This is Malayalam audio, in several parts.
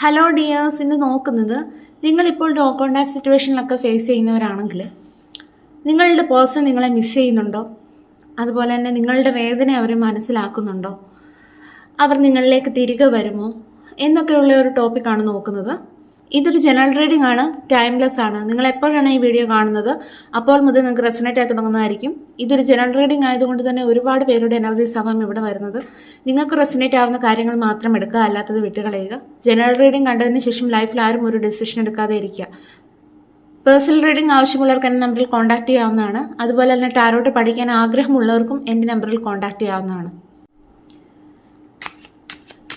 ഹലോ ഡിയേഴ്സ്, ഇന്ന് നോക്കുന്നത് നിങ്ങളിപ്പോൾ നോ കോൺടാക്ട് സിറ്റുവേഷനിലൊക്കെ ഫേസ് ചെയ്യുന്നവരാണെങ്കിൽ നിങ്ങളുടെ പേഴ്സൺ നിങ്ങളെ മിസ് ചെയ്യുന്നുണ്ടോ, അതുപോലെ തന്നെ നിങ്ങളുടെ വേദന അവർ മനസ്സിലാക്കുന്നുണ്ടോ, അവർ നിങ്ങളിലേക്ക് തിരികെ വരുമോ എന്നൊക്കെയുള്ള ഒരു ടോപ്പിക്കാണ് നോക്കുന്നത്. ഇതൊരു ജനറൽ റീഡിംഗ് ആണ്, ടൈംലെസ് ആണ്. നിങ്ങൾ എപ്പോഴാണ് ഈ വീഡിയോ കാണുന്നത് അപ്പോൾ മുതൽ നിങ്ങൾക്ക് റെസണേറ്റ് ആയി തുടങ്ങുന്നതായിരിക്കും. ഇതൊരു ജനറൽ റീഡിംഗ് ആയതുകൊണ്ട് തന്നെ ഒരുപാട് പേരുടെ എനർജീസ് ആവാം ഇവിടെ വരുന്നത്. നിങ്ങൾക്ക് റെസണേറ്റ് ആവുന്ന കാര്യങ്ങൾ മാത്രം എടുക്കുക, അല്ലാത്തത് വിട്ടുകളയുക. ജനറൽ റീഡിംഗ് കണ്ടതിന് ശേഷം ലൈഫിൽ ആരും ഒരു ഡിസിഷൻ എടുക്കാതെ ഇരിക്കുക. പേഴ്സണൽ റീഡിംഗ് ആവശ്യമുള്ളവർക്ക് എൻ്റെ നമ്പറിൽ കോൺടാക്ട് ചെയ്യാവുന്നതാണ്. അതുപോലെ തന്നെ ടാരോട്ട് പഠിക്കാൻ ആഗ്രഹമുള്ളവർക്കും എൻ്റെ നമ്പറിൽ കോൺടാക്ട് ചെയ്യാവുന്നതാണ്.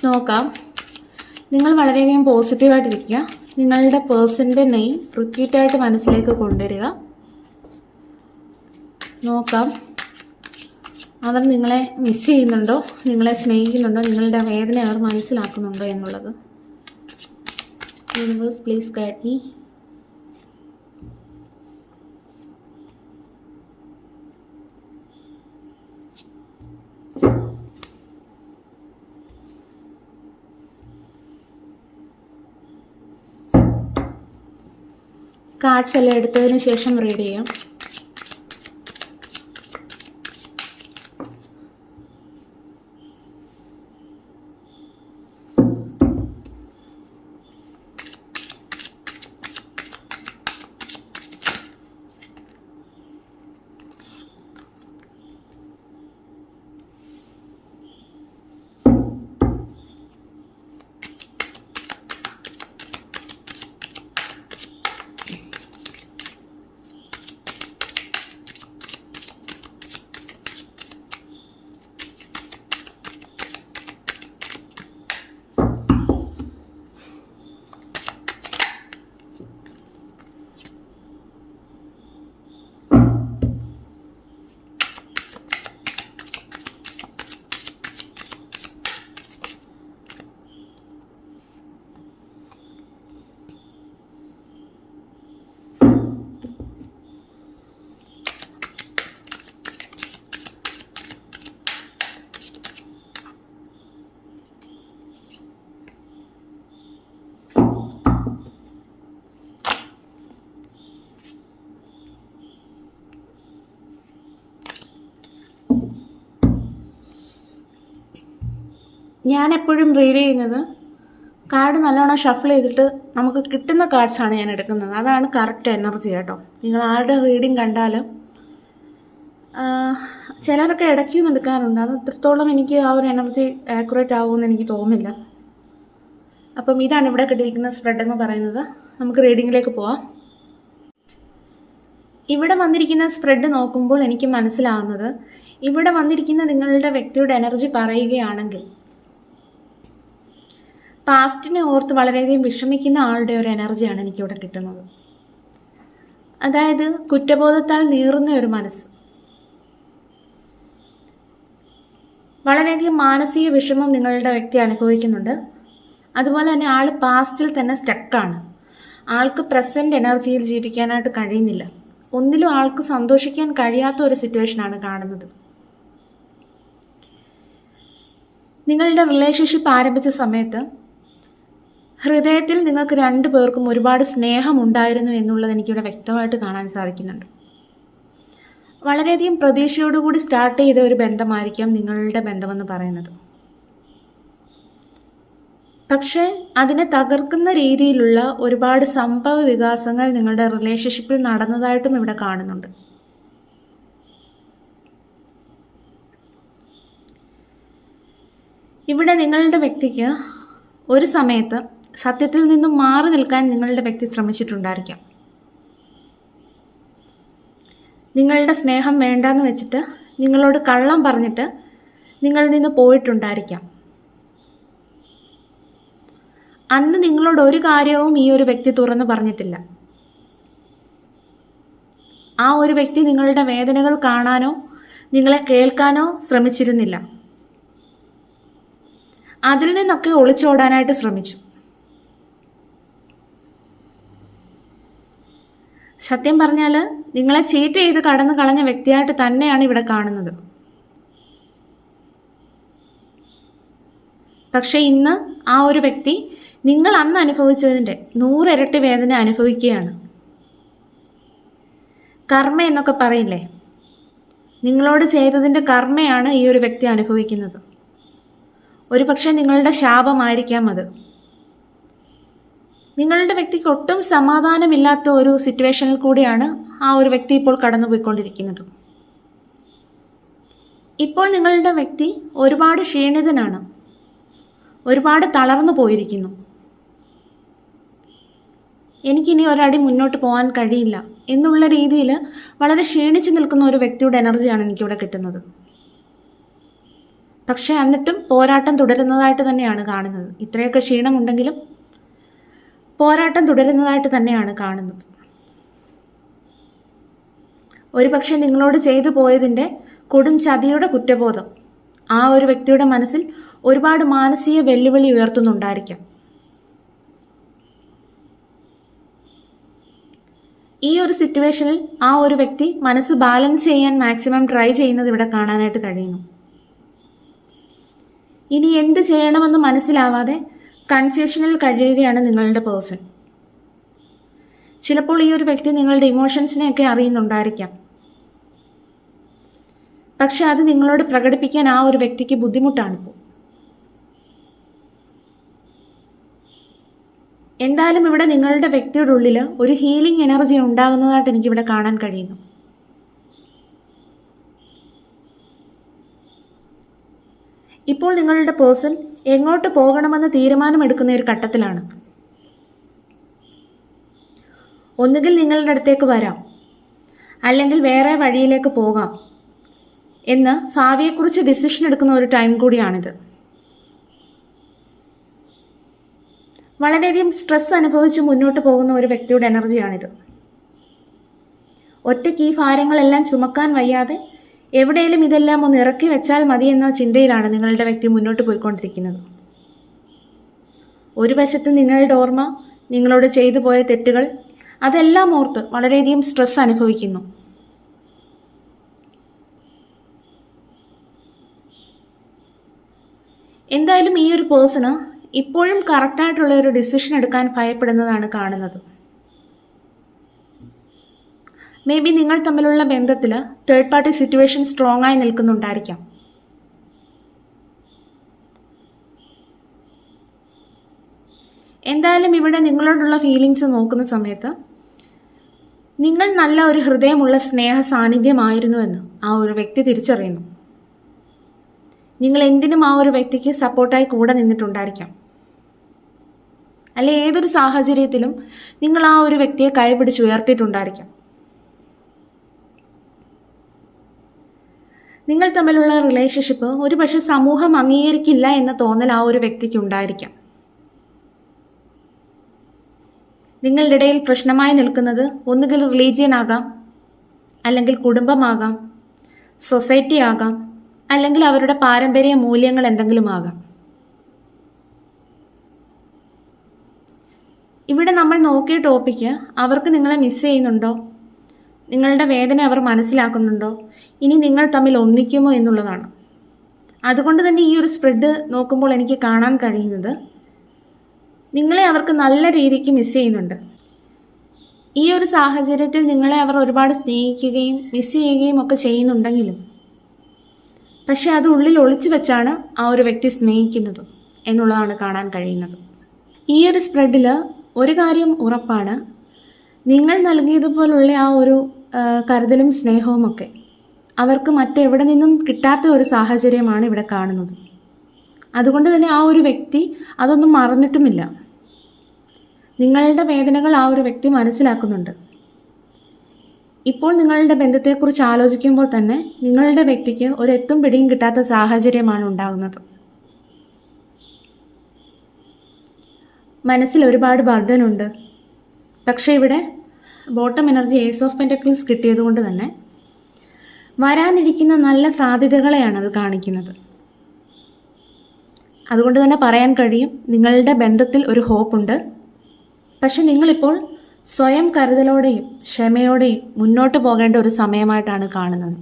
നോക്കാം. നിങ്ങൾ വളരെയധികം പോസിറ്റീവായിട്ടിരിക്കുക. നിങ്ങളുടെ പേഴ്സൻ്റെ നെയിം റിപ്പീറ്റായിട്ട് മനസ്സിലേക്ക് കൊണ്ടുവരിക. നോക്കാം അവർ നിങ്ങളെ മിസ് ചെയ്യുന്നുണ്ടോ, നിങ്ങളെ സ്നേഹിക്കുന്നുണ്ടോ, നിങ്ങളുടെ വേദന അവർ മനസ്സിലാക്കുന്നുണ്ടോ എന്നുള്ളത്. Universe please guide me. Cards എല്ലാം എടുത്തതിന് ശേഷം റീഡ് ചെയ്യാം. ഞാൻ എപ്പോഴും റീഡ് ചെയ്യുന്നത് കാർഡ് നല്ലോണം ഷഫിൾ ചെയ്തിട്ട് നമുക്ക് കിട്ടുന്ന കാർഡ്സാണ് ഞാൻ എടുക്കുന്നത്. അതാണ് കറക്റ്റ് എനർജി കേട്ടോ. നിങ്ങൾ ആരുടെ റീഡിങ് കണ്ടാലും ചിലരൊക്കെ ഇടയ്ക്കൊന്നും എടുക്കാറുണ്ട്. അത് എത്രത്തോളം എനിക്ക് ആ ഒരു എനർജി ആക്യുറേറ്റ് ആകുമെന്ന് എനിക്ക് തോന്നുന്നില്ല. അപ്പം ഇതാണ് ഇവിടെ കിട്ടിയിരിക്കുന്ന സ്പ്രെഡ് എന്ന് പറയുന്നത്. നമുക്ക് റീഡിങ്ങിലേക്ക് പോവാം. ഇവിടെ വന്നിരിക്കുന്ന സ്പ്രെഡ് നോക്കുമ്പോൾ എനിക്ക് മനസ്സിലാകുന്നത്, ഇവിടെ വന്നിരിക്കുന്ന നിങ്ങളുടെ വ്യക്തിയുടെ എനർജി പറയുകയാണെങ്കിൽ പാസ്റ്റിനെ ഓർത്ത് വളരെയധികം വിഷമിക്കുന്ന ആളുടെ ഒരു എനർജിയാണ് എനിക്കിവിടെ കിട്ടുന്നത്. അതായത് കുറ്റബോധത്താൽ നീറുന്ന ഒരു മനസ്സ്, വളരെയധികം മാനസിക വിഷമം നിങ്ങളുടെ വ്യക്തി അനുഭവിക്കുന്നുണ്ട്. അതുപോലെ തന്നെ ആൾ പാസ്റ്റിൽ തന്നെ സ്റ്റക്കാണ്. ആൾക്ക് പ്രസൻറ്റ് എനർജിയിൽ ജീവിക്കാനായിട്ട് കഴിയുന്നില്ല. ഒന്നിലും ആൾക്ക് സന്തോഷിക്കാൻ കഴിയാത്ത ഒരു സിറ്റുവേഷനാണ് കാണുന്നത്. നിങ്ങളുടെ റിലേഷൻഷിപ്പ് ആരംഭിച്ച സമയത്ത് ഹൃദയത്തിൽ നിങ്ങൾക്ക് രണ്ടു പേർക്കും ഒരുപാട് സ്നേഹമുണ്ടായിരുന്നു എന്നുള്ളത് എനിക്കിവിടെ വ്യക്തമായിട്ട് കാണാൻ സാധിക്കുന്നുണ്ട്. വളരെയധികം പ്രതീക്ഷയോടുകൂടി സ്റ്റാർട്ട് ചെയ്ത ഒരു ബന്ധമായിരിക്കാം നിങ്ങളുടെ ബന്ധമെന്ന് പറയുന്നത്. പക്ഷേ അതിനെ തകർക്കുന്ന രീതിയിലുള്ള ഒരുപാട് സംഭവ വികാസങ്ങൾ നിങ്ങളുടെ റിലേഷൻഷിപ്പിൽ നടന്നതായിട്ടും ഇവിടെ കാണുന്നുണ്ട്. ഇവിടെ നിങ്ങളുടെ വ്യക്തിക്ക് ഒരു സമയത്ത് സത്യത്തിൽ നിന്നും മാറി നിൽക്കാൻ നിങ്ങളുടെ വ്യക്തി ശ്രമിച്ചിട്ടുണ്ടായിരിക്കാം. നിങ്ങളുടെ സ്നേഹം വേണ്ടാന്ന് വെച്ചിട്ട് നിങ്ങളോട് കള്ളം പറഞ്ഞിട്ട് നിങ്ങളിൽ നിന്ന് പോയിട്ടുണ്ടായിരിക്കാം. അന്ന് നിങ്ങളോട് ഒരു കാര്യവും ഈ ഒരു വ്യക്തി തുറന്നു പറഞ്ഞിട്ടില്ല. ആ ഒരു വ്യക്തി നിങ്ങളുടെ വേദനകൾ കാണാനോ നിങ്ങളെ കേൾക്കാനോ ശ്രമിച്ചിരുന്നില്ല. അതിൽ നിന്നൊക്കെ ഒളിച്ചോടാനായിട്ട് ശ്രമിച്ചു. സത്യം പറഞ്ഞാൽ നിങ്ങളെ ചീറ്റ് ചെയ്ത് കടന്നു കളഞ്ഞ വ്യക്തിയായിട്ട് തന്നെയാണ് ഇവിടെ കാണുന്നത്. പക്ഷെ ഇന്ന് ആ ഒരു വ്യക്തി നിങ്ങൾ അന്ന് അനുഭവിച്ചതിൻ്റെ 100 ഇരട്ടി വേദന അനുഭവിക്കുകയാണ്. കർമ്മ എന്നൊക്കെ പറയില്ലേ, നിങ്ങളോട് ചെയ്തതിൻ്റെ കർമ്മയാണ് ഈ ഒരു വ്യക്തി അനുഭവിക്കുന്നത്. ഒരു പക്ഷേ നിങ്ങളുടെ ശാപമായിരിക്കാം അത്. നിങ്ങളുടെ വ്യക്തിക്ക് ഒട്ടും സമാധാനമില്ലാത്ത ഒരു സിറ്റുവേഷനിൽ കൂടിയാണ് ആ ഒരു വ്യക്തി ഇപ്പോൾ കടന്നുപോയിക്കൊണ്ടിരിക്കുന്നത്. ഇപ്പോൾ നിങ്ങളുടെ വ്യക്തി ഒരുപാട് ക്ഷീണിതനാണ്, ഒരുപാട് തളർന്നു പോയിരിക്കുന്നു. എനിക്കിനി ഒരടി മുന്നോട്ട് പോകാൻ കഴിയില്ല എന്നുള്ള രീതിയിൽ വളരെ ക്ഷീണിച്ചു നിൽക്കുന്ന ഒരു വ്യക്തിയുടെ എനർജിയാണ് എനിക്കിവിടെ കിട്ടുന്നത്. പക്ഷേ എന്നിട്ടും പോരാട്ടം തുടരുന്നതായിട്ട് തന്നെയാണ് കാണുന്നത്. ഇത്രയൊക്കെ ക്ഷീണമുണ്ടെങ്കിലും പോരാട്ടം തുടരുന്നതായിട്ട് തന്നെയാണ് കാണുന്നത്. ഒരുപക്ഷെ നിങ്ങളോട് ചെയ്തു പോയതിൻ്റെ കൊടും ചതിയുടെ കുറ്റബോധം ആ ഒരു വ്യക്തിയുടെ മനസ്സിൽ ഒരുപാട് മാനസിക വെല്ലുവിളി ഉയർത്തുന്നുണ്ടായിരിക്കാം. ഈ ഒരു സിറ്റുവേഷനിൽ ആ ഒരു വ്യക്തി മനസ്സ് ബാലൻസ് ചെയ്യാൻ മാക്സിമം ട്രൈ ചെയ്യുന്നത് ഇവിടെ കാണാനായിട്ട് കഴിയുന്നു. ഇനി എന്ത് ചെയ്യണമെന്ന് മനസ്സിലാവാതെ കൺഫ്യൂഷനിൽ കഴിയുകയാണ് നിങ്ങളുടെ പേഴ്സൺ. ചിലപ്പോൾ ഈ ഒരു വ്യക്തി നിങ്ങളുടെ ഇമോഷൻസിനെയൊക്കെ അറിയുന്നുണ്ടായിരിക്കാം. പക്ഷെ അത് നിങ്ങളോട് പ്രകടിപ്പിക്കാൻ ആ ഒരു വ്യക്തിക്ക് ബുദ്ധിമുട്ടാണിപ്പോൾ. എന്തായാലും ഇവിടെ നിങ്ങളുടെ വ്യക്തിയുടെ ഉള്ളിൽ ഒരു ഹീലിംഗ് എനർജി ഉണ്ടാകുന്നതായിട്ട് എനിക്കിവിടെ കാണാൻ കഴിയുന്നു. ഇപ്പോൾ നിങ്ങളുടെ പേഴ്സൺ എങ്ങോട്ട് പോകണമെന്ന് തീരുമാനമെടുക്കുന്ന ഒരു ഘട്ടത്തിലാണ്. ഒന്നുകിൽ നിങ്ങളുടെ അടുത്തേക്ക് വരാം, അല്ലെങ്കിൽ വേറെ വഴിയിലേക്ക് പോകാം എന്ന് ഭാവിയെക്കുറിച്ച് ഡിസിഷൻ എടുക്കുന്ന ഒരു ടൈം കൂടിയാണിത്. വളരെയധികം സ്ട്രെസ് അനുഭവിച്ച് മുന്നോട്ട് പോകുന്ന ഒരു വ്യക്തിയുടെ എനർജിയാണിത്. ഒറ്റയ്ക്ക് ഈ ഭാരങ്ങളെല്ലാം ചുമക്കാൻ വയ്യാതെ എവിടെയെങ്കിലും ഇതെല്ലാം ഒന്ന് ഇറക്കി വെച്ചാൽ മതി എന്ന ചിന്തയിലാണ് നിങ്ങളുടെ വ്യക്തി മുന്നോട്ട് പോയിക്കൊണ്ടിരിക്കുന്നത്. ഒരു വശത്ത് നിങ്ങളുടെ ഓർമ്മ, നിങ്ങളോട് ചെയ്തു പോയ തെറ്റുകൾ, അതെല്ലാം ഓർത്ത് വളരെയധികം സ്ട്രെസ് അനുഭവിക്കുന്നു. എന്തായാലും ഈ ഒരു പേഴ്സണ് ഇപ്പോഴും കറക്റ്റായിട്ടുള്ള ഒരു ഡിസിഷൻ എടുക്കാൻ ഭയപ്പെടുന്നതാണ് കാണുന്നത്. മേ ബി നിങ്ങൾ തമ്മിലുള്ള ബന്ധത്തിൽ തേർഡ് പാർട്ടി സിറ്റുവേഷൻ സ്ട്രോങ് ആയി നിൽക്കുന്നുണ്ടായിരിക്കാം. എന്തായാലും ഇവിടെ നിങ്ങളോടുള്ള ഫീലിങ്സ് നോക്കുന്ന സമയത്ത് നിങ്ങൾ നല്ല ഒരു ഹൃദയമുള്ള സ്നേഹ സാന്നിധ്യമായിരുന്നുവെന്ന് ആ ഒരു വ്യക്തി തിരിച്ചറിയുന്നു. നിങ്ങൾ എന്തിനും ആ ഒരു വ്യക്തിക്ക് സപ്പോർട്ടായി കൂടെ നിന്നിട്ടുണ്ടായിരിക്കാം. അല്ലെ ഏതൊരു സാഹചര്യത്തിലും നിങ്ങൾ ആ ഒരു വ്യക്തിയെ കൈപിടിച്ച് ഉയർത്തിയിട്ടുണ്ടായിരിക്കാം. നിങ്ങൾ തമ്മിലുള്ള റിലേഷൻഷിപ്പ് ഒരു പക്ഷെ സമൂഹം അംഗീകരിക്കില്ല എന്ന തോന്നൽ ആ ഒരു വ്യക്തിക്ക് ഉണ്ടായിരിക്കാം. നിങ്ങളുടെ ഇടയിൽ പ്രശ്നമായി നിൽക്കുന്നത് ഒന്നുകിൽ റിലീജിയൻ ആകാം, അല്ലെങ്കിൽ കുടുംബമാകാം, സൊസൈറ്റി ആകാം, അല്ലെങ്കിൽ അവരുടെ പാരമ്പര്യ മൂല്യങ്ങൾ എന്തെങ്കിലും ആകാം. ഇവിടെ നമ്മൾ നോക്കിയ ടോപ്പിക്ക് അവർക്ക് നിങ്ങളെ മിസ് ചെയ്യുന്നുണ്ടോ, നിങ്ങളുടെ വേദന അവർ മനസ്സിലാക്കുന്നുണ്ടോ, ഇനി നിങ്ങൾ തമ്മിൽ ഒന്നിക്കുമോ എന്നുള്ളതാണ്. അതുകൊണ്ട് തന്നെ ഈ ഒരു സ്പ്രെഡ് നോക്കുമ്പോൾ എനിക്ക് കാണാൻ കഴിയുന്നത് നിങ്ങളെ അവർക്ക് നല്ല രീതിക്ക് മിസ് ചെയ്യുന്നുണ്ട്. ഈ ഒരു സാഹചര്യത്തിൽ നിങ്ങളെ അവർ ഒരുപാട് സ്നേഹിക്കുകയും മിസ് ചെയ്യുകയും ഒക്കെ ചെയ്യുന്നുണ്ടെങ്കിലും പക്ഷെ അത് ഉള്ളിൽ ഒളിച്ചു വെച്ചാണ് ആ ഒരു വ്യക്തി സ്നേഹിക്കുന്നത് എന്നുള്ളതാണ് കാണാൻ കഴിയുന്നത്. ഈ ഒരു സ്പ്രെഡിൽ ഒരു കാര്യം ഉറപ്പാണ്, നിങ്ങൾ നൽകിയതുപോലുള്ള ആ ഒരു കരുതലും സ്നേഹവും ഒക്കെ അവർക്ക് മറ്റെവിടെ നിന്നും കിട്ടാത്ത ഒരു സാഹചര്യമാണ് ഇവിടെ കാണുന്നത്. അതുകൊണ്ട് തന്നെ ആ ഒരു വ്യക്തി അതൊന്നും മറന്നിട്ടുമില്ല. നിങ്ങളുടെ വേദനകൾ ആ ഒരു വ്യക്തി മനസ്സിലാക്കുന്നുണ്ട്. ഇപ്പോൾ നിങ്ങളുടെ ബന്ധത്തെക്കുറിച്ച് ആലോചിക്കുമ്പോൾ തന്നെ നിങ്ങളുടെ വ്യക്തിക്ക് ഒരെത്തും പിടിയും കിട്ടാത്ത സാഹചര്യമാണ് ഉണ്ടാകുന്നത്. മനസ്സിൽ ഒരുപാട് ബർഡനുണ്ട്. പക്ഷേ ഇവിടെ bottom energy ace of pentacles കിട്ടിയതുകൊണ്ട് തന്നെ വരാനിരിക്കുന്ന നല്ല സാധ്യതകളെയാണ് അത് കാണിക്കുന്നത്. അതുകൊണ്ട് തന്നെ പറയാൻ കഴിയും നിങ്ങളുടെ ബന്ധത്തിൽ ഒരു ഹോപ്പുണ്ട്. പക്ഷെ നിങ്ങളിപ്പോൾ സ്വയം കരുതലോടെയും ക്ഷമയോടെയും മുന്നോട്ട് പോകേണ്ട ഒരു സമയമായിട്ടാണ് കാണുന്നത്.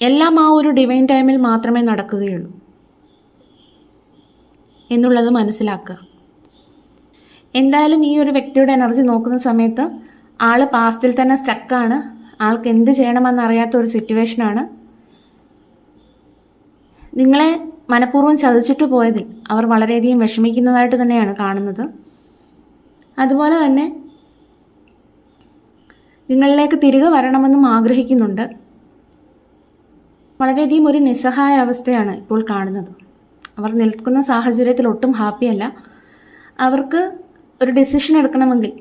എല്ലാം ആ ഒരു ഡിവൈൻ ടൈമിൽ മാത്രമേ നടക്കുകയുള്ളൂ. എന്നുള്ളത് മനസ്സിലാക്കുക. എന്തായാലും ഈ ഒരു വ്യക്തിയുടെ എനർജി നോക്കുന്ന സമയത്ത് ആൾ പാസ്റ്റിൽ തന്നെ സ്റ്റക്കാണ്. ആൾക്ക് എന്ത് ചെയ്യണമെന്നറിയാത്ത ഒരു സിറ്റുവേഷനാണ്. നിങ്ങളെ മനഃപൂർവ്വം ചതിച്ചിട്ട് പോയതിൽ അവർ വളരെയധികം വിഷമിക്കുന്നതായിട്ട് തന്നെയാണ് കാണുന്നത്. അതുപോലെ തന്നെ നിങ്ങളിലേക്ക് തിരികെ വരണമെന്നും ആഗ്രഹിക്കുന്നുണ്ട്. വളരെയധികം ഒരു നിസ്സഹായ അവസ്ഥയാണ് ഇപ്പോൾ കാണുന്നത്. അവർ നിൽക്കുന്ന സാഹചര്യത്തിൽ ഒട്ടും ഹാപ്പിയല്ല. അവർക്ക് ഒരു ഡിസിഷൻ എടുക്കണമെങ്കിൽ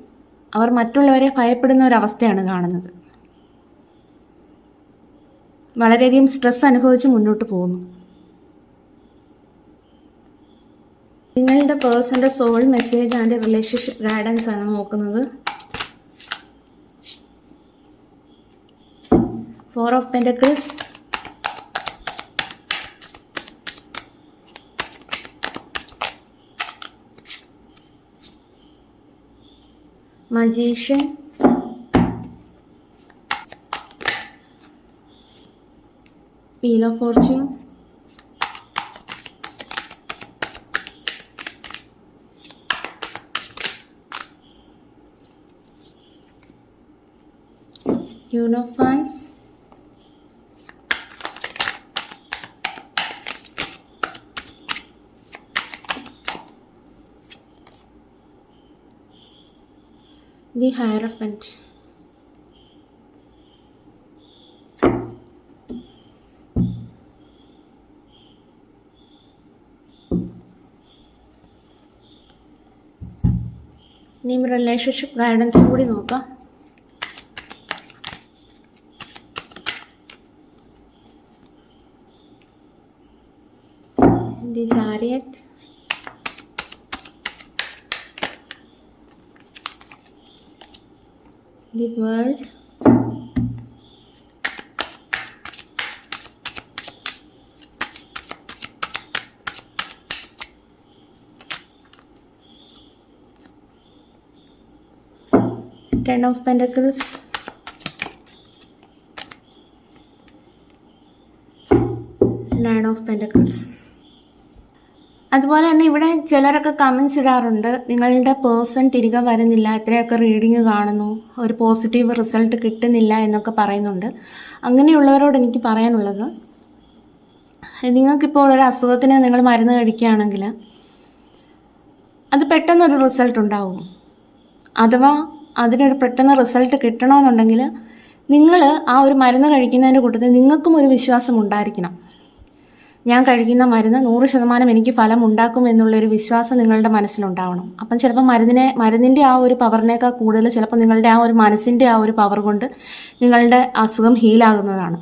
അവർ മറ്റുള്ളവരെ ഭയപ്പെടുന്ന ഒരവസ്ഥയാണ് കാണുന്നത്. വളരെയധികം സ്ട്രെസ് അനുഭവിച്ച് മുന്നോട്ട് പോകുന്നു. നിങ്ങളുടെ പേഴ്സൻ്റെ soul message and relationship guidance ആണ് നോക്കുന്നത്. 4 of Pentacles, Magician, Wheel of Fortune, Queen of Wands, the Hierophant. ഇനി റിലേഷൻഷിപ്പ് ഗൈഡൻസ് കൂടി നോക്കാം. The Chariot, the World, Ten of Pentacles, Nine of Pentacles. അതുപോലെ തന്നെ ഇവിടെ ചിലരൊക്കെ കമൻസ് ഇടാറുണ്ട്, നിങ്ങളുടെ പേഴ്സൺ തിരികെ വരുന്നില്ല, എത്രയൊക്കെ റീഡിങ് കാണുന്നു, ഒരു പോസിറ്റീവ് റിസൾട്ട് കിട്ടുന്നില്ല എന്നൊക്കെ പറയുന്നുണ്ട്. അങ്ങനെയുള്ളവരോട് എനിക്ക് പറയാനുള്ളത്, നിങ്ങൾക്കിപ്പോൾ ഒരു അസുഖത്തിന് നിങ്ങൾ മരുന്ന് കഴിക്കുകയാണെങ്കിൽ അത് പെട്ടെന്നൊരു റിസൾട്ട് ഉണ്ടാവും. അഥവാ അതിനൊരു പെട്ടെന്ന് റിസൾട്ട് കിട്ടണമെന്നുണ്ടെങ്കിൽ നിങ്ങൾ ആ ഒരു മരുന്ന് കഴിക്കുന്നതിൻ്റെ കൂട്ടത്തിൽ നിങ്ങൾക്കും ഒരു വിശ്വാസം ഉണ്ടായിരിക്കണം. ഞാൻ കഴിക്കുന്ന മരുന്ന് 100% എനിക്ക് ഫലം ഉണ്ടാക്കും എന്നുള്ളൊരു വിശ്വാസം നിങ്ങളുടെ മനസ്സിലുണ്ടാവണം. അപ്പം ചിലപ്പോൾ മരുന്നിൻ്റെ ആ ഒരു പവറിനേക്കാൾ കൂടുതൽ ചിലപ്പോൾ നിങ്ങളുടെ ആ ഒരു മനസ്സിൻ്റെ ആ ഒരു പവർ കൊണ്ട് നിങ്ങളുടെ അസുഖം ഹീലാകുന്നതാണ്.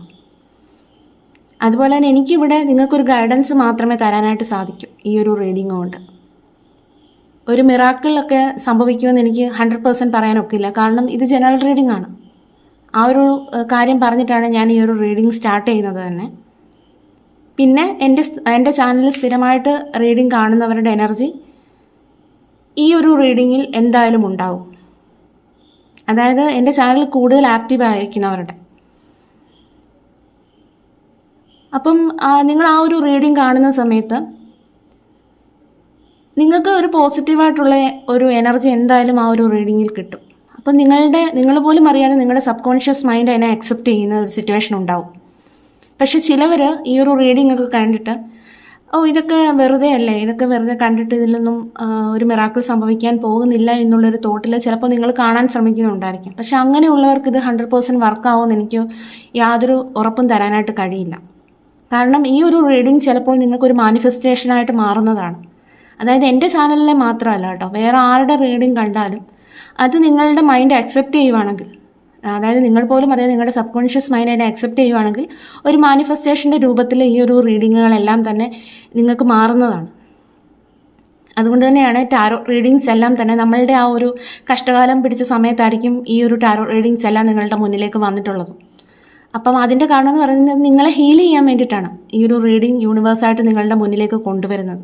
അതുപോലെ തന്നെ എനിക്കിവിടെ നിങ്ങൾക്കൊരു ഗൈഡൻസ് മാത്രമേ തരാനായിട്ട് സാധിക്കൂ ഈ ഒരു റീഡിങ് കൊണ്ട്. ഒരു മിറാക്കിളൊക്കെ സംഭവിക്കുമെന്ന് എനിക്ക് 100% പറയാനൊക്കില്ല. കാരണം ഇത് ജനറൽ റീഡിംഗ് ആണ്. ആ ഒരു കാര്യം പറഞ്ഞിട്ടാണ് ഞാൻ ഈ ഒരു റീഡിങ് സ്റ്റാർട്ട് ചെയ്യുന്നത് തന്നെ. പിന്നെ എൻ്റെ ചാനലിൽ സ്ഥിരമായിട്ട് റീഡിംഗ് കാണുന്നവരുടെ എനർജി ഈ ഒരു റീഡിങ്ങിൽ എന്തായാലും ഉണ്ടാവും. അതായത് എൻ്റെ ചാനൽ കൂടുതൽ ആക്റ്റീവ് ആയിരിക്കുന്നവരുടെ. അപ്പം നിങ്ങൾ ആ ഒരു റീഡിംഗ് കാണുന്ന സമയത്ത് നിങ്ങൾക്ക് ഒരു പോസിറ്റീവായിട്ടുള്ള ഒരു എനർജി എന്തായാലും ആ ഒരു റീഡിങ്ങിൽ കിട്ടും. അപ്പം നിങ്ങൾ പോലും അറിയാതെ നിങ്ങളുടെ സബ് കോൺഷ്യസ് മൈൻഡ് അതിനെ അക്സെപ്റ്റ് ചെയ്യുന്ന ഒരു സിറ്റുവേഷൻ ഉണ്ടാവും. പക്ഷെ ചിലവർ ഈ ഒരു റീഡിംഗ് ഒക്കെ കണ്ടിട്ട് ഇതൊക്കെ വെറുതെ അല്ലേ, ഇതൊക്കെ വെറുതെ കണ്ടിട്ട് ഇതിലൊന്നും ഒരു മിറാക്കിൾ സംഭവിക്കാൻ പോകുന്നില്ല എന്നുള്ളൊരു തോട്ടിൽ ചിലപ്പോൾ നിങ്ങൾ കാണാൻ ശ്രമിക്കുന്നുണ്ടായിരിക്കും. പക്ഷെ അങ്ങനെയുള്ളവർക്ക് ഇത് 100% വർക്കാവുമെന്ന് എനിക്ക് യാതൊരു ഉറപ്പും തരാനായിട്ട് കഴിയില്ല. കാരണം ഈ ഒരു റീഡിംഗ് ചിലപ്പോൾ നിങ്ങൾക്കൊരു മാനിഫെസ്റ്റേഷനായിട്ട് മാറുന്നതാണ്. അതായത് എൻ്റെ ചാനലിലെ മാത്രമല്ല കേട്ടോ, വേറെ ആരുടെ റീഡിംഗ് കണ്ടാലും അത് നിങ്ങളുടെ മൈൻഡ് അക്സെപ്റ്റ് ചെയ്യുവാണെങ്കിൽ, അതായത് നിങ്ങൾ പോലും അതായത് നിങ്ങളുടെ സബ് കോൺഷ്യസ് മൈൻഡ് അതിനെ അക്സെപ്റ്റ് ചെയ്യുവാണെങ്കിൽ ഒരു മാനിഫെസ്റ്റേഷൻ്റെ രൂപത്തിൽ ഈ ഒരു റീഡിങ്ങുകളെല്ലാം തന്നെ നിങ്ങൾക്ക് മാറുന്നതാണ്. അതുകൊണ്ട് തന്നെയാണ് ടാരോ റീഡിങ്സ് എല്ലാം തന്നെ നമ്മളുടെ ആ ഒരു കഷ്ടകാലം പിടിച്ച സമയത്തായിരിക്കും ഈ ഒരു ടാരോ റീഡിങ്സ് എല്ലാം നിങ്ങളുടെ മുന്നിലേക്ക് വന്നിട്ടുള്ളത്. അപ്പം അതിൻ്റെ കാരണം എന്ന് പറയുന്നത് നിങ്ങളെ ഹീൽ ചെയ്യാൻ വേണ്ടിയിട്ടാണ് ഈ ഒരു റീഡിങ് യൂണിവേഴ്സായിട്ട് നിങ്ങളുടെ മുന്നിലേക്ക് കൊണ്ടുവരുന്നത്.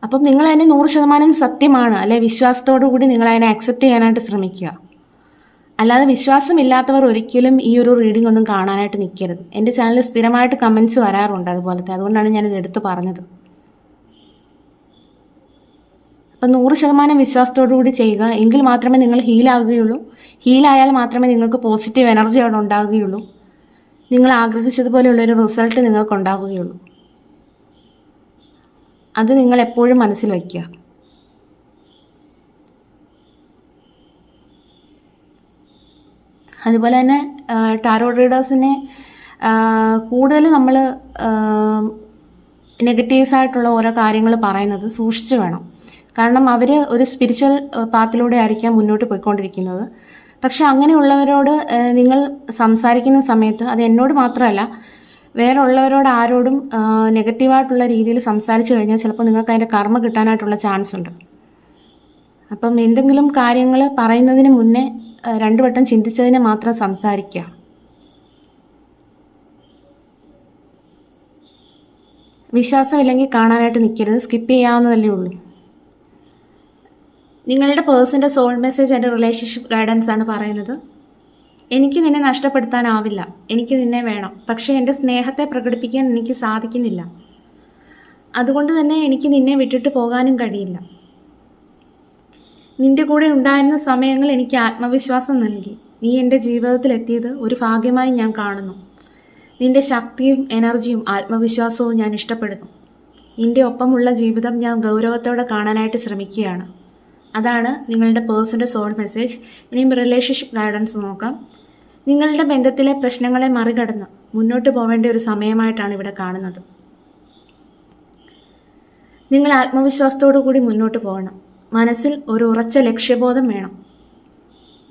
അപ്പം നിങ്ങൾ അതിനെ 100% സത്യമാണ് അല്ലെ വിശ്വാസത്തോടു കൂടി നിങ്ങൾ അതിനെ അക്സെപ്റ്റ് ചെയ്യാനായിട്ട് ശ്രമിക്കുക. അല്ലാതെ വിശ്വാസമില്ലാത്തവർ ഒരിക്കലും ഈ ഒരു റീഡിംഗ് ഒന്നും കാണാനായിട്ട് നിൽക്കരുത്. എൻ്റെ ചാനലിൽ സ്ഥിരമായിട്ട് കമൻസ് വരാറുണ്ട് അതുപോലത്തെ, അതുകൊണ്ടാണ് ഞാനിത് എടുത്ത് പറഞ്ഞത്. അപ്പം 100% വിശ്വാസത്തോടു കൂടി ചെയ്യുക. എങ്കിൽ മാത്രമേ നിങ്ങൾ ഹീലാകുകയുള്ളൂ. ഹീലായാൽ മാത്രമേ നിങ്ങൾക്ക് പോസിറ്റീവ് എനർജി അവിടെ ഉണ്ടാകുകയുള്ളൂ. നിങ്ങൾ ആഗ്രഹിച്ചതുപോലെയുള്ളൊരു റിസൾട്ട് നിങ്ങൾക്ക് ഉണ്ടാകുകയുള്ളൂ. അത് നിങ്ങൾ എപ്പോഴും മനസ്സിൽ വയ്ക്കുക. അതുപോലെ തന്നെ ടാരോ റീഡേഴ്സിനെ കൂടുതൽ നമ്മൾ നെഗറ്റീവ്സ് ആയിട്ടുള്ള ഓരോ കാര്യങ്ങൾ പറയുന്നത് സൂക്ഷിച്ച് വേണം. കാരണം അവർ ഒരു സ്പിരിച്വൽ പാത്തിലൂടെ ആയിരിക്കാം മുന്നോട്ട് പോയിക്കൊണ്ടിരിക്കുന്നത്. പക്ഷെ അങ്ങനെയുള്ളവരോട് നിങ്ങൾ സംസാരിക്കുന്ന സമയത്ത്, അത് എന്നോട് മാത്രമല്ല വേറെ ഉള്ളവരോട് ആരോടും നെഗറ്റീവായിട്ടുള്ള രീതിയിൽ സംസാരിച്ചു കഴിഞ്ഞാൽ ചിലപ്പോൾ നിങ്ങൾക്ക് അതിൻ്റെ കർമ്മ കിട്ടാനായിട്ടുള്ള ചാൻസ് ഉണ്ട്. അപ്പം എന്തെങ്കിലും കാര്യങ്ങൾ പറയുന്നതിന് മുന്നേ 2 വട്ടം ചിന്തിച്ചതിന് മാത്രം സംസാരിക്കുക. വിശ്വാസമില്ലെങ്കിൽ കാണാനായിട്ട് നിൽക്കരുത്. സ്കിപ്പ് ചെയ്യാവുന്നതല്ലേ ഉള്ളൂ. നിങ്ങളുടെ പേഴ്സൻ്റെ സോൾ മെസ്സേജ് എൻ്റെ റിലേഷൻഷിപ്പ് ഗൈഡൻസ് ആണ് പറയുന്നത്. എനിക്ക് നിന്നെ നഷ്ടപ്പെടുത്താനാവില്ല. എനിക്ക് നിന്നെ വേണം. പക്ഷേ എൻ്റെ സ്നേഹത്തെ പ്രകടിപ്പിക്കാൻ എനിക്ക് സാധിക്കുന്നില്ല. അതുകൊണ്ട് തന്നെ എനിക്ക് നിന്നെ വിട്ടിട്ട് പോകാനും കഴിയില്ല. നിൻ്റെ കൂടെ ഉണ്ടായിരുന്ന സമയങ്ങൾ എനിക്ക് ആത്മവിശ്വാസം നൽകി. നീ എൻ്റെ ജീവിതത്തിൽ എത്തിയത് ഒരു ഭാഗ്യമായി ഞാൻ കാണുന്നു. നിൻ്റെ ശക്തിയും എനർജിയും ആത്മവിശ്വാസവും ഞാൻ ഇഷ്ടപ്പെടുന്നു. നിൻ്റെ ഒപ്പമുള്ള ജീവിതം ഞാൻ ഗൗരവത്തോടെ കാണാനായിട്ട് ശ്രമിക്കുകയാണ്. അതാണ് നിങ്ങളുടെ പേഴ്സൻ്റെ സോൾ മെസ്സേജ്. ഇനിയും റിലേഷൻഷിപ്പ് ഗൈഡൻസ് നോക്കാം. നിങ്ങളുടെ ബന്ധത്തിലെ പ്രശ്നങ്ങളെ മറികടന്ന് മുന്നോട്ട് പോവേണ്ട ഒരു സമയമായിട്ടാണ് ഇവിടെ കാണുന്നത്. നിങ്ങൾ ആത്മവിശ്വാസത്തോടു കൂടി മുന്നോട്ട് പോകണം. മനസ്സിൽ ഒരു ഉറച്ച ലക്ഷ്യബോധം വേണം.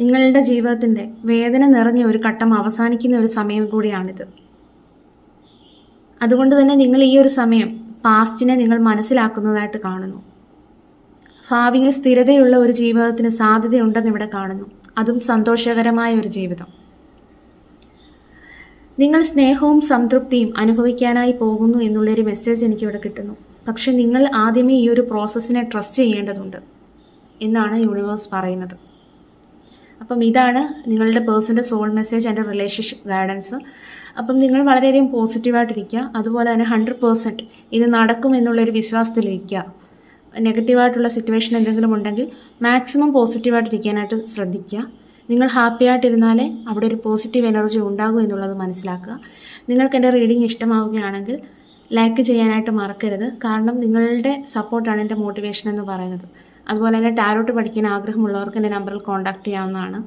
നിങ്ങളുടെ ജീവിതത്തിൻ്റെ വേദന നിറഞ്ഞ ഒരു ഘട്ടം അവസാനിക്കുന്ന ഒരു സമയം കൂടിയാണിത്. അതുകൊണ്ട് തന്നെ നിങ്ങൾ ഈ ഒരു സമയം പാസ്റ്റിനെ നിങ്ങൾ മനസ്സിലാക്കുന്നതായിട്ട് കാണുന്നു. ഭാവിയിൽ സ്ഥിരതയുള്ള ഒരു ജീവിതത്തിന് സാധ്യതയുണ്ടെന്ന് ഇവിടെ കാണുന്നു. അതും സന്തോഷകരമായ ഒരു ജീവിതം. നിങ്ങൾ സ്നേഹവും സംതൃപ്തിയും അനുഭവിക്കാനായി പോകുന്നു എന്നുള്ളൊരു മെസ്സേജ് എനിക്കിവിടെ കിട്ടുന്നു. പക്ഷെ നിങ്ങൾ ആദ്യമേ ഈ ഒരു പ്രോസസ്സിനെ ട്രസ്റ്റ് ചെയ്യേണ്ടതുണ്ട് എന്നാണ് യൂണിവേഴ്സ് പറയുന്നത്. അപ്പം ഇതാണ് നിങ്ങളുടെ പേഴ്സൻ്റെ soul message and relationship guidance. അപ്പം നിങ്ങൾ വളരെയധികം പോസിറ്റീവായിട്ടിരിക്കുക. അതുപോലെ തന്നെ 100% ഇത് നടക്കുമെന്നുള്ളൊരു വിശ്വാസത്തിലിരിക്കുക. നെഗറ്റീവായിട്ടുള്ള സിറ്റുവേഷൻ എന്തെങ്കിലും ഉണ്ടെങ്കിൽ മാക്സിമം പോസിറ്റീവായിട്ടിരിക്കാനായിട്ട് ശ്രദ്ധിക്കുക. നിങ്ങൾ ഹാപ്പി ആയിട്ടിരുന്നാലേ അവിടെ ഒരു പോസിറ്റീവ് എനർജി ഉണ്ടാകും എന്നുള്ളത് മനസ്സിലാക്കുക. നിങ്ങൾക്ക് എൻ്റെ റീഡിംഗ് ഇഷ്ടമാവുകയാണെങ്കിൽ ലൈക്ക് ചെയ്യാനായിട്ട് മറക്കരുത്. കാരണം നിങ്ങളുടെ സപ്പോർട്ടാണ് എൻ്റെ മോട്ടിവേഷൻ എന്ന് പറയുന്നത്. അതുപോലെ തന്നെ ടാരോട്ട് പഠിക്കാൻ ആഗ്രഹമുള്ളവർക്ക് എൻ്റെ നമ്പറിൽ കോൺടാക്റ്റ് ചെയ്യാവുന്നതാണ്.